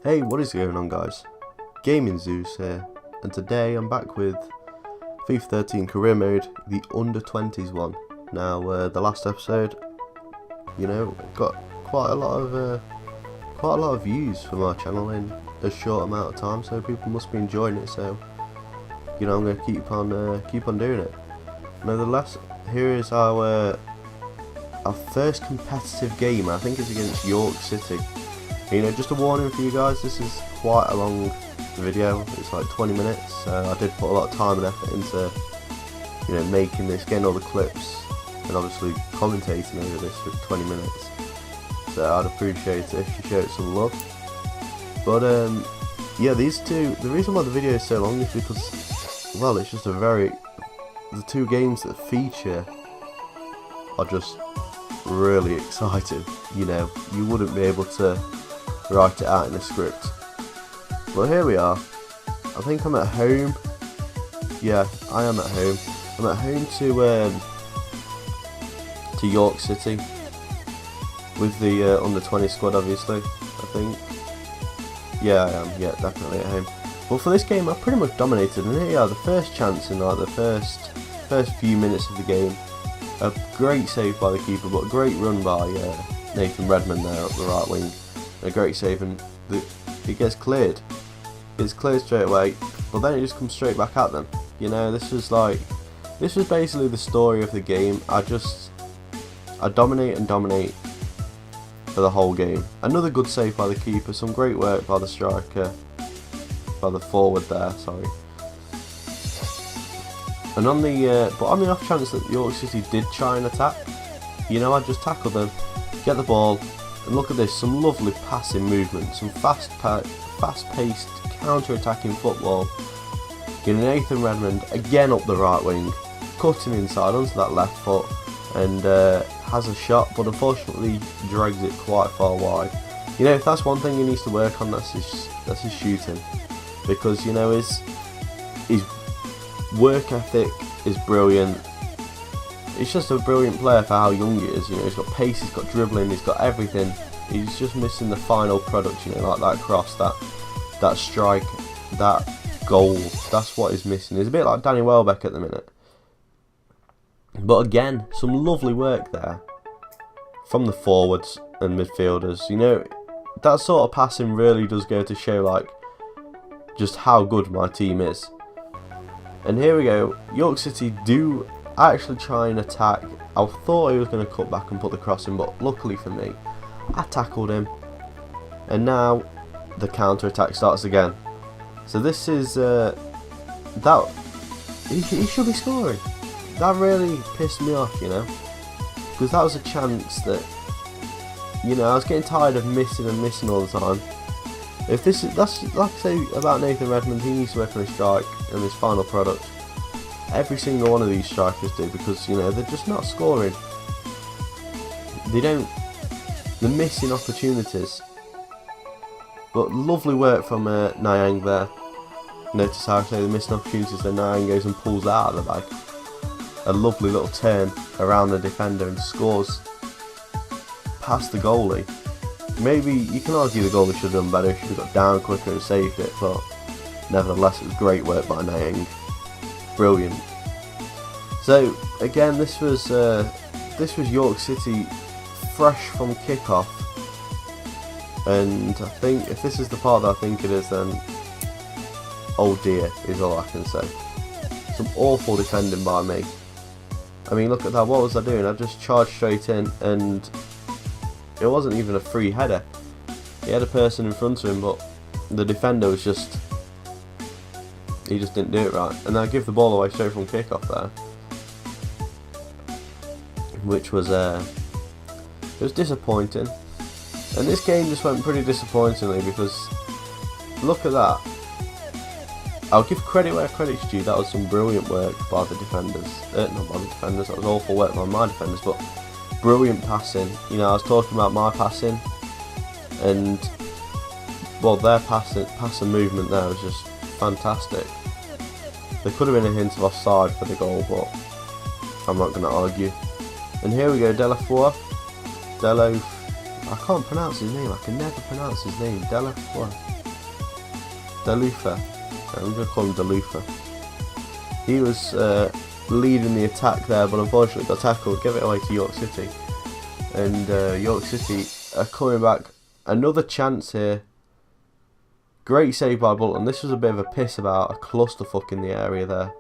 Hey, what is going on, guys? Gaming Zeus here, and today I'm back with FIFA 13 career mode, the under 20s one. Now, the last episode, got quite a lot of views for my channel in a short amount of time, so people must be enjoying it. So, I'm going to keep on doing it. Nevertheless, here is our first competitive game. I think it's against York City. Just a warning for you guys, this is quite a long video, it's like 20 minutes, so I did put a lot of time and effort into, making this, getting all the clips, and obviously commentating over this for 20 minutes, so I'd appreciate it if you showed some love. But yeah, these two, the reason why the video is so long is because, well, it's just the two games that feature are just really exciting. You wouldn't be able to write it out in a script. But here we are. I think I'm at home. Yeah, I am at home. I'm at home to York City with the under 20 squad, obviously. I think. Yeah, I am. Yeah, definitely at home. But for this game, I pretty much dominated. And here you are, the first chance in like the first few minutes of the game. A great save by the keeper, but a great run by Nathan Redmond there up the right wing. A great save, and it gets cleared. It's cleared straight away, but then it just comes straight back at them. This was basically the story of the game. I dominate and dominate for the whole game. Another good save by the keeper, some great work by the striker, by the forward there, sorry. And on the off chance that York City did try and attack, I just tackled them, get the ball, and look at this, some lovely passing movement, some fast-paced counter-attacking football. Nathan Redmond again up the right wing, cutting inside onto that left foot, and has a shot, but unfortunately drags it quite far wide. If that's one thing he needs to work on, that's his shooting, because his work ethic is brilliant. He's just a brilliant player for how young he is. He's got pace, he's got dribbling, he's got everything. He's just missing the final product, like that cross, that strike, that goal. That's what he's missing. He's a bit like Danny Welbeck at the minute. But again, some lovely work there from the forwards and midfielders. That sort of passing really does go to show just how good my team is. And here we go. York City do actually try and attack. I thought he was going to cut back and put the cross in, but luckily for me, I tackled him. And now the counter attack starts again. So this is he should be scoring. That really pissed me off, because that was a chance that I was getting tired of missing all the time. That's like I say about Nathan Redmond, he needs to work on his strike and his final product. Every single one of these strikers do, because they're just not scoring. They're missing opportunities. But lovely work from Nyang there. Notice how I say they're missing opportunities, then Nyang goes and pulls that out of the bag. A lovely little turn around the defender and scores past the goalie. Maybe you can argue the goalie should have done better, should have got down quicker and saved it, but nevertheless it was great work by Nyang. Brilliant. So again, this was York City fresh from kickoff, and I think if this is the part that I think it is, then oh dear is all I can say. Some awful defending by me. I mean, look at that. What was I doing? I just charged straight in, and it wasn't even a free header. He had a person in front of him, but the defender was he just didn't do it right. And I give the ball away straight from kickoff there, which was it was disappointing. And this game just went pretty disappointingly, because look at that. I'll give credit where credit's due. That was some brilliant work by the defenders. Not by the defenders, that was awful work by my defenders, but brilliant passing. I was talking about my passing, and well, their passing movement there was just fantastic. There could have been a hint of offside for the goal, but I'm not going to argue. And here we go, Delafua. I can't pronounce his name. I can never pronounce his name. Delafua. Delufa. I'm going to call him Delufa. He was leading the attack there, but unfortunately got tackled, gave it away to York City. And York City are coming back. Another chance here. Great save by Butland. This was a bit of a piss about, a clusterfuck in the area there.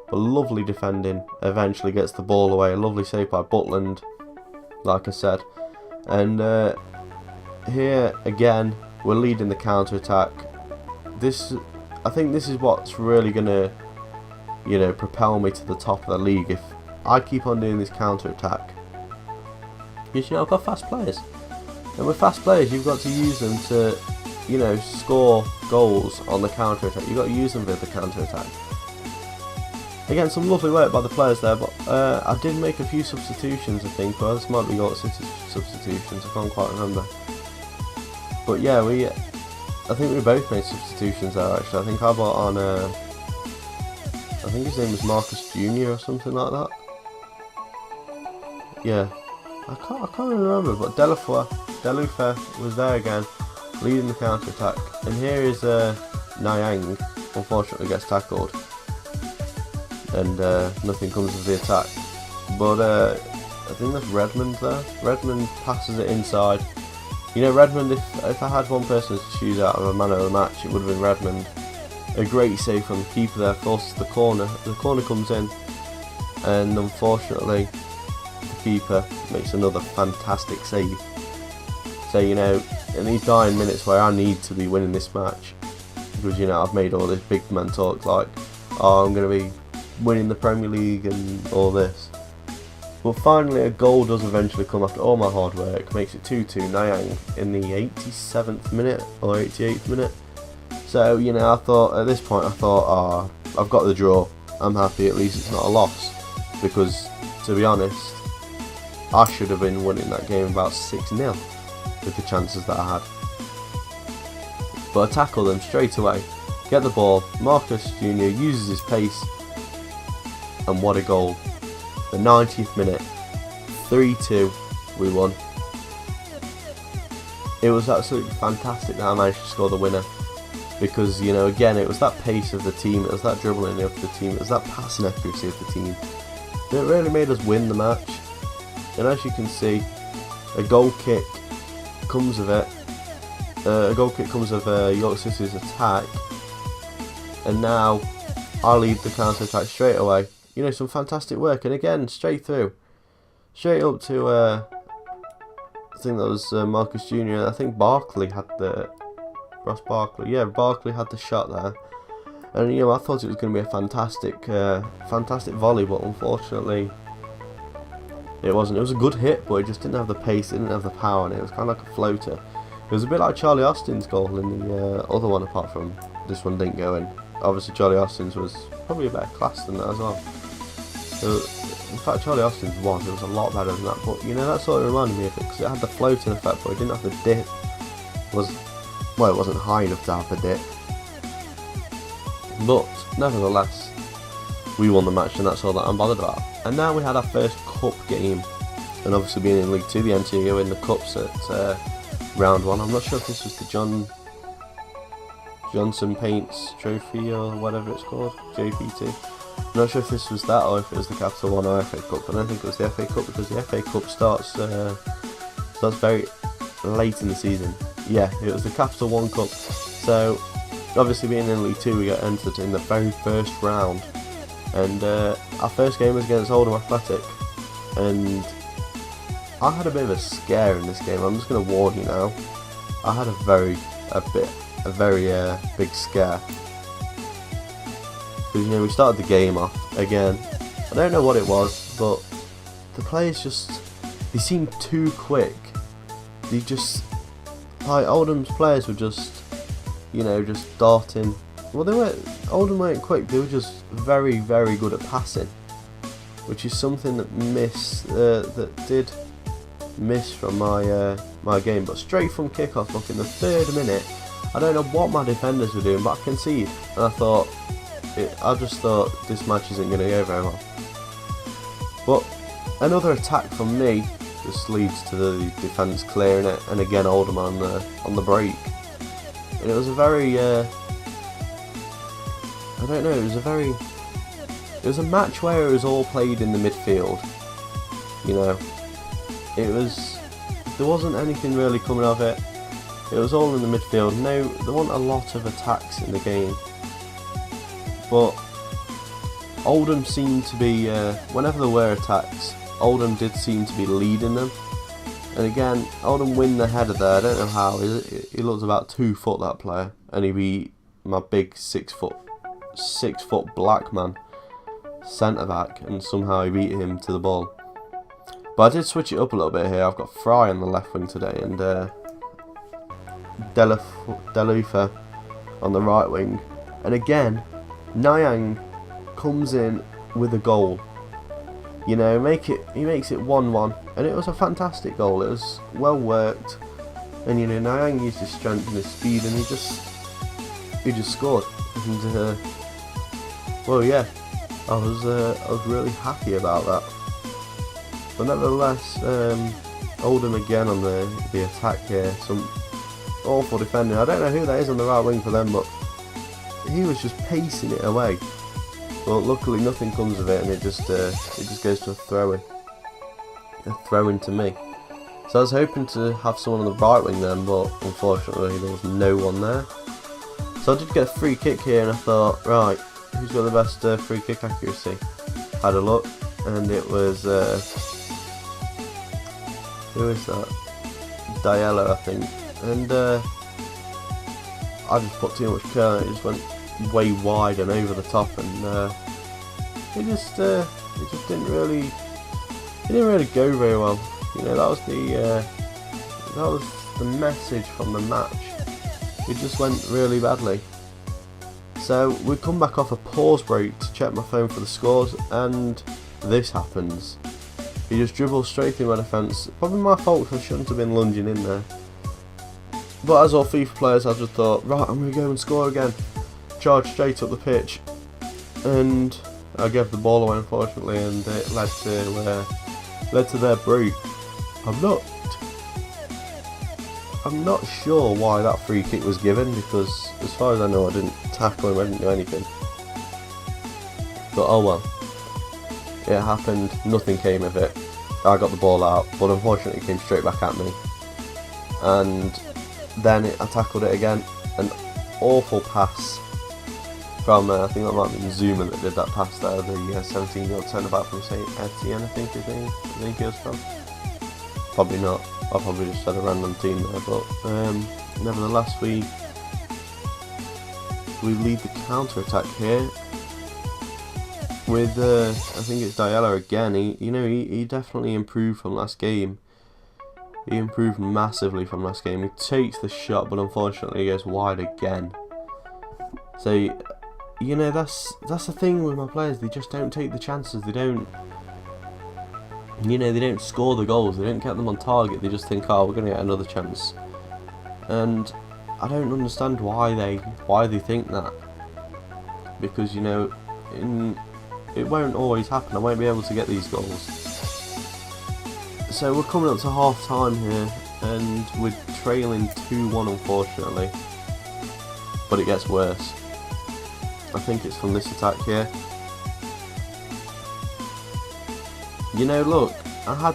But lovely defending. Eventually gets the ball away. A lovely save by Butland, like I said. And here again, we're leading the counter attack. I think this is what's really gonna, propel me to the top of the league. If I keep on doing this counter attack, because I've got fast players, and with fast players, you've got to use them to, score goals on the counter attack. You've got to use them with the counter attack. Again, some lovely work by the players there, but I did make a few substitutions, I think. Well, this might be York City's substitutions, I can't quite remember. But yeah, I think we both made substitutions there, actually. I think I bought on, I think his name was Marcus Jr. or something like that. Yeah, I can't remember, but Delufa was there again, leading the counter attack. And here is Nyang, unfortunately gets tackled, and nothing comes of the attack. But I think that's Redmond there. Redmond passes it inside. Redmond, if I had one person to choose out of a man of the match, it would have been Redmond. A great save from the keeper there, forces the corner. The corner comes in, and unfortunately, the keeper makes another fantastic save. So, in these dying minutes where I need to be winning this match, because, I've made all this big man talk like, oh, I'm going to be winning the Premier League and all this. But finally a goal does eventually come after all my hard work, makes it 2-2 Nyang in the 87th minute or 88th minute. So, I thought, at this point I've got the draw, I'm happy, at least it's not a loss, because to be honest, I should have been winning that game about 6-0 with the chances that I had. But I tackle them straight away, get the ball, Marcus Jr. uses his pace, and what a goal. The 90th minute, 3-2, we won. It was absolutely fantastic that I managed to score the winner, because, again, it was that pace of the team, it was that dribbling of the team, it was that passing accuracy of the team. It really made us win the match. And as you can see, a goal kick comes of it. A goal kick comes of York City's attack, and now I lead the counter attack straight away. Some fantastic work, and again, straight through, straight up to I think that was Marcus Jr. I think Barkley had Ross Barkley. Yeah, Barkley had the shot there, and I thought it was going to be a fantastic volley, but unfortunately, it wasn't. It was a good hit, but it just didn't have the pace, it didn't have the power, and it was kind of like a floater. It was a bit like Charlie Austin's goal in the other one, apart from this one didn't go in. Obviously, Charlie Austin's was probably a better class than that as well. So, in fact, Charlie Austin's it was a lot better than that, but that sort of reminded me of it, because it had the floating effect, but it didn't have the dip. It wasn't high enough to have the dip. But, nevertheless, we won the match, and that's all that I'm bothered about. And now we had our first cup game, and obviously being in League 2, the NTA go in the cups at round 1. I'm not sure if this was the Johnson Paints Trophy or whatever it's called, JPT. I'm not sure if this was that or if it was the Capital One or FA Cup, but I don't think it was the FA Cup, because the FA Cup starts very late in the season. Yeah, it was the Capital One Cup. So obviously being in League 2, we got entered in the very first round, and our first game was against Oldham Athletic, and I had a bit of a scare in this game. I'm just going to warn you now. I had a very big scare. Because, we started the game off again. I don't know what it was, but the players they seemed too quick. They just, Oldham's players were just darting. Well, Oldham weren't quick, they were just very, very good at passing. Which is something that did miss from my game. But straight from kickoff, look, in the 3rd minute, I don't know what my defenders were doing, but I conceded, and I just thought this match isn't going to go very well. But another attack from me just leads to the defence clearing it, and again Oldham on the break. And it was a very I don't know, it was a match where it was all played in the midfield. You know, there wasn't anything really coming of it. It was all in the midfield. No, there weren't a lot of attacks in the game. But Oldham seemed to be, whenever there were attacks, Oldham did seem to be leading them. And again, Oldham win the header there. I don't know how. He looked about 2 foot, that player, and he beat my big 6 foot black man centre back, and somehow he beat him to the ball. But I did switch it up a little bit here. I've got Fry on the left wing today, and Delufa on the right wing. And again, Nyang comes in with a goal. You know, he makes it 1-1, and it was a fantastic goal. It was well worked, and you know, Nyang used his strength and his speed, and he just scored. And well, yeah, I was really happy about that. But nevertheless, Oldham again on the attack here. Some awful defending. I don't know who that is on the right wing for them, but he was just pacing it away. But luckily nothing comes of it, and it just goes to a throw-in to me. So I was hoping to have someone on the right wing then, but unfortunately there was no one there. So I did get a free kick here, and I thought, right, who's got the best free kick accuracy? Had a look, and it was who is that? Diella, I think. And I just put too much curl. It just went way wide and over the top, and it just didn't really go very well. You know, that was the message from the match. It just went really badly. So we come back off a pause break to check my phone for the scores, and this happens. He just dribbles straight through my defence. Probably my fault, because I shouldn't have been lunging in there. But as all FIFA players, I just thought, right, I'm going to go and score again. Charge straight up the pitch, and I gave the ball away, unfortunately, and it led to their break. I'm not sure why that free kick was given, because as far as I know, I didn't tackle him, I didn't do anything. But oh well, it happened. Nothing came of it. I got the ball out, but unfortunately, it came straight back at me. And then I tackled it again. An awful pass from I think that might have been Zuma that did that pass there. The 17-year-old centre back from St Etienne, I think he was from. Probably not. I probably just said a random team there, but nevertheless, we lead the counter attack here with I think it's Diella again. He definitely improved from last game. He improved massively from last game. He takes the shot, but unfortunately he goes wide again. So you know, that's the thing with my players. They just don't take the chances. They don't. You know, they don't score the goals, they don't get them on target, they just think, oh, we're going to get another chance. And I don't understand why they think that. Because, you know, it won't always happen, I won't be able to get these goals. So we're coming up to half time here, and we're trailing 2-1 unfortunately. But it gets worse. I think it's from this attack here. You know, look, I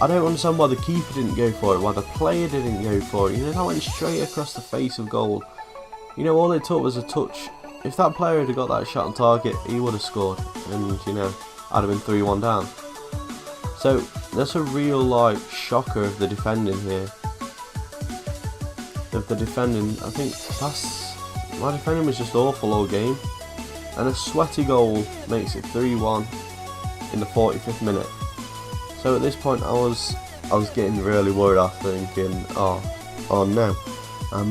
don't understand why the keeper didn't go for it, why the player didn't go for it. You know, that went straight across the face of goal. You know, all it took was a touch. If that player had got that shot on target, he would have scored, and you know, I'd have been 3-1 down. So that's a real like shocker of the defending here. I think my defending was just awful all game, and a sweaty goal makes it 3-1. In the 45th minute. So at this point I was getting really worried after thinking, oh no, I'm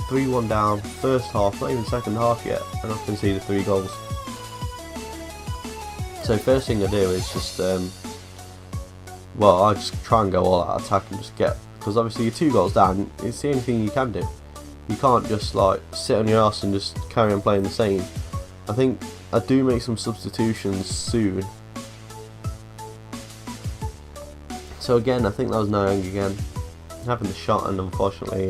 3-1 down, first half, not even second half yet, and I've conceded 3 goals. So first thing I do is just I just try and go all out attack and just get, because obviously you're 2 goals down, it's the only thing you can do. You can't just like sit on your ass and just carry on playing the same. I think I do make some substitutions soon. So again, I think that was Nyang again. having the shot, and unfortunately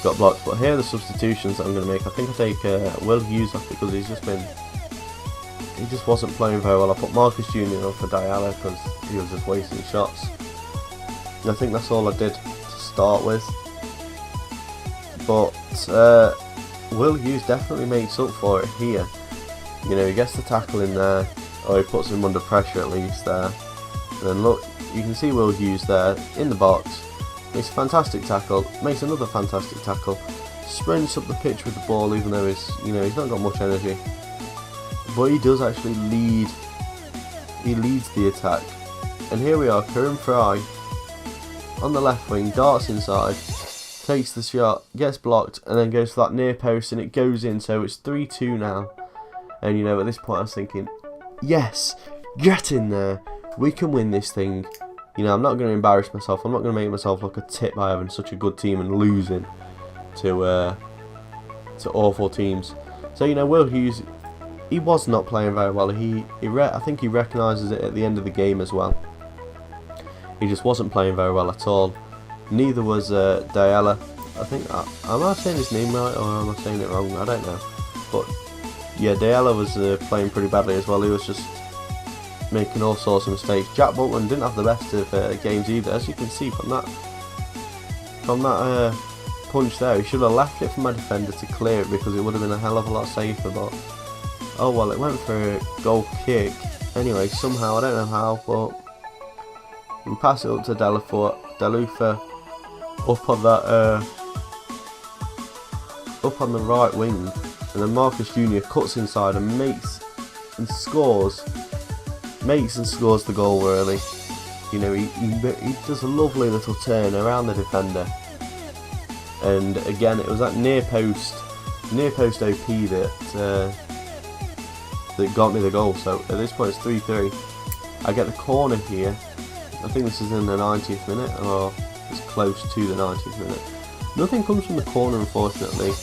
got blocked. But here are the substitutions that I'm going to make. I think I'll take Will Hughes off because he just wasn't playing very well. I put Marcus Jr. on for Diallo because he was just wasting shots. And I think that's all I did to start with. But Will Hughes definitely makes up for it here. You know, he gets the tackle in there, or he puts him under pressure at least there. And then look, you can see Will Hughes there in the box. Makes a fantastic tackle, makes another fantastic tackle, sprints up the pitch with the ball even though he's not got much energy. But he does actually lead. He leads the attack. And here we are, Karim Fry on the left wing, darts inside, takes the shot, gets blocked, and then goes for that near post, and it goes in. So it's 3-2 now. And you know, at this point I was thinking, yes, get in there. We can win this thing. You know, I'm not going to embarrass myself. I'm not going to make myself look a tit by having such a good team and losing to awful teams. So you know, Will Hughes, he was not playing very well. I think he recognises it at the end of the game as well. He just wasn't playing very well at all. Neither was Diallo. I think, am I saying his name right or am I saying it wrong? I don't know. But yeah, Diallo was playing pretty badly as well. He was just making all sorts of mistakes. Jack Butland didn't have the best of games either, as you can see from that punch there. He should have left it for my defender to clear it because it would have been a hell of a lot safer. But oh well, it went for a goal kick anyway. Somehow, I don't know how, but we pass it up to Delufa up on that up on the right wing, and then Marcus Jr. cuts inside and makes and scores the goal really. You know, he does a lovely little turn around the defender, and again it was that near post OP that got me the goal. So at this point it's 3-3. I get the corner here. I think this is in the 90th minute, or it's close to the 90th minute. Nothing comes from the corner unfortunately,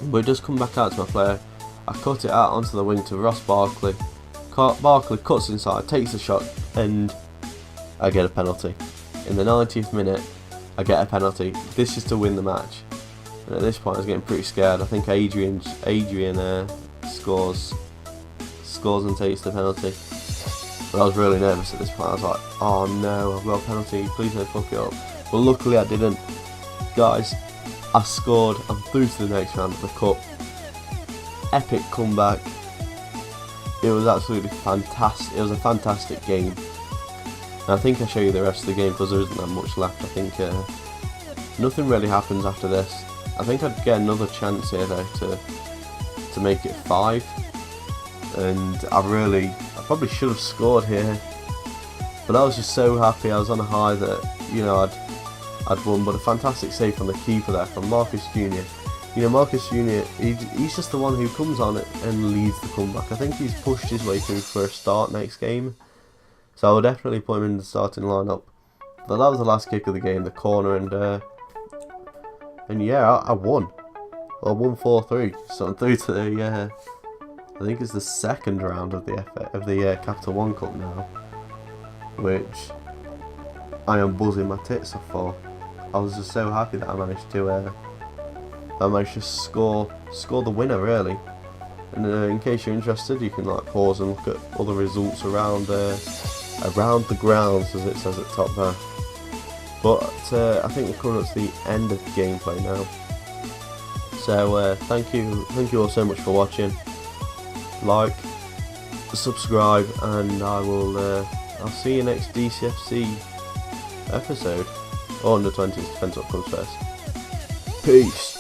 but it does come back out to my player. I cut it out onto the wing to Ross Barkley. Barkley cuts inside, takes the shot, and I get a penalty. In the 90th minute, I get a penalty. This is to win the match. And at this point, I was getting pretty scared. I think Adrian scores and takes the penalty. But I was really nervous at this point. I was like, oh no, I've got a penalty. Please don't fuck it up. But luckily, I didn't. Guys, I scored. I'm through to the next round of the cup. Epic comeback. It was absolutely fantastic. It was a fantastic game. And I think I'll show you the rest of the game because there isn't that much left. I think nothing really happens after this. I think I'd get another chance here though to make it 5. And I probably should have scored here. But I was just so happy. I was on a high that, you know, I'd won. But a fantastic save from the keeper there, from Marcus Jr. You know, Marcus Jr., he's just the one who comes on it and leads the comeback. I think he's pushed his way through for a start next game. So I will definitely put him in the starting lineup. But that was the last kick of the game, the corner, and yeah, I won. I won 4-3. So I'm through to the, I think it's the second round of the Capital One Cup now, which I am buzzing my tits off for. I was just so happy that I managed to score the winner really. And in case you're interested, you can like pause and look at other results around the grounds, as it says at the top there. But I think we're coming up to the end of the gameplay now. So thank you all so much for watching. Like, subscribe, and I'll see you next DCFC episode, or under 20s, depends what comes first. Peace.